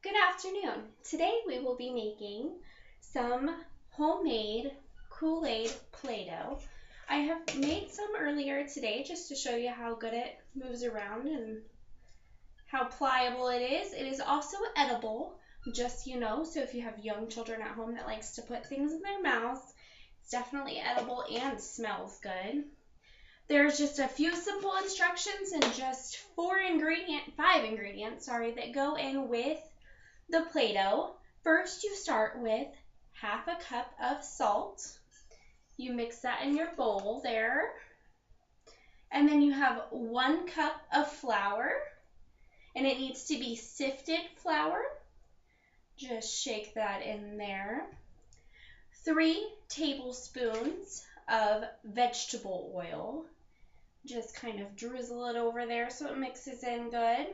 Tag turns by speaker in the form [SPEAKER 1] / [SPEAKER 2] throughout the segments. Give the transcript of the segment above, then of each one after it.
[SPEAKER 1] Good afternoon. Today we will be making some homemade Kool-Aid Play-Doh. I have made some earlier today just to show you how good it moves around and how pliable it is. It is also edible, just so you know, so if you have young children at home that likes to put things in their mouths, it's definitely edible and smells good. There's just a few simple instructions and just five ingredients, that go in with the Play-Doh. First, you start with half a cup of salt. You mix that in your bowl there. And then you have 1 cup of flour, and it needs to be sifted flour. Just shake that in there. 3 tablespoons of vegetable oil. Just kind of drizzle it over there so it mixes in good.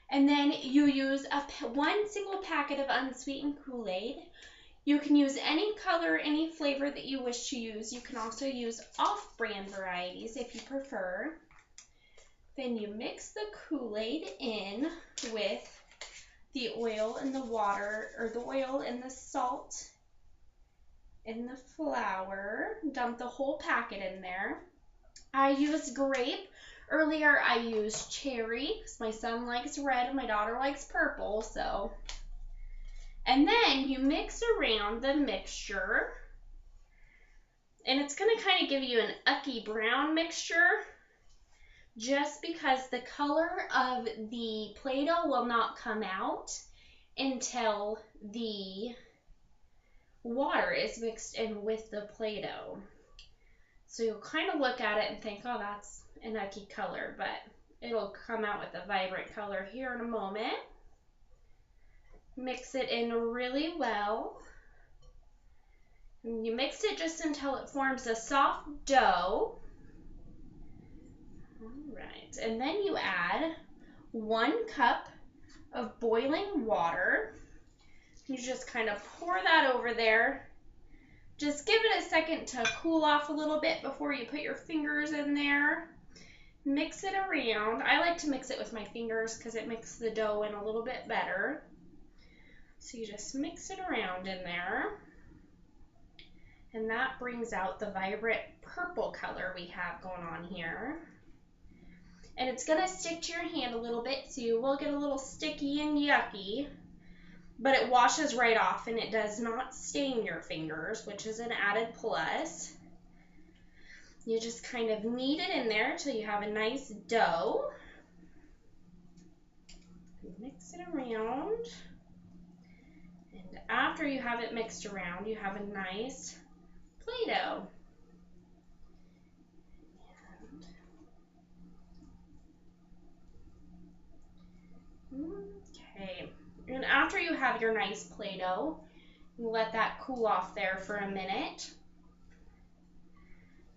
[SPEAKER 1] And then you use 1 single packet of unsweetened Kool-Aid. You can use any color, any flavor that you wish to use. You can also use off-brand varieties if you prefer. Then you mix the Kool-Aid in with the oil and the water, or the oil and the salt and the flour. Dump the whole packet in there. I use grape. Earlier I used cherry because my son likes red and my daughter likes purple, so. And then you mix around the mixture, and it's going to kind of give you an ucky brown mixture just because the color of the Play-Doh will not come out until the water is mixed in with the Play-Doh. So you'll kind of look at it and think, oh, that's an ucky color, but it'll come out with a vibrant color here in a moment. Mix it in really well. And you mix it just until it forms a soft dough. All right, and then you add 1 cup of boiling water. You just kind of pour that over there. Just give it a second to cool off a little bit before you put your fingers in there. Mix it around. I like to mix it with my fingers because it makes the dough in a little bit better. So you just mix it around in there. And that brings out the vibrant purple color we have going on here. And it's going to stick to your hand a little bit, so you will get a little sticky and yucky. But it washes right off and it does not stain your fingers, which is an added plus. You just kind of knead it in there until you have a nice dough. Mix it around. And after you have it mixed around, you have a nice Play-Doh. Okay. And after you have your nice Play-Doh, you let that cool off there for a minute.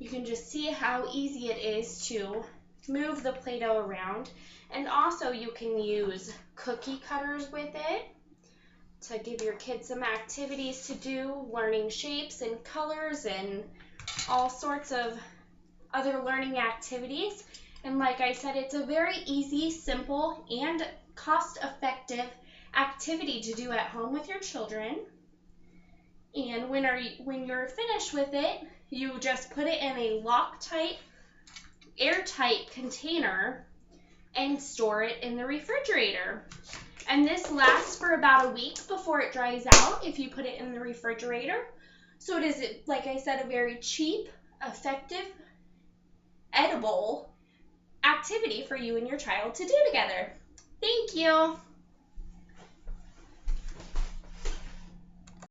[SPEAKER 1] You can just see how easy it is to move the Play-Doh around. And also you can use cookie cutters with it to give your kids some activities to do, learning shapes and colors and all sorts of other learning activities. And like I said, it's a very easy, simple, and cost-effective activity to do at home with your children. And when you're finished with it, you just put it in a Loctite, airtight container and store it in the refrigerator. And this lasts for about a week before it dries out if you put it in the refrigerator. So it is, like I said, a very cheap, effective, edible activity for you and your child to do together. Thank you.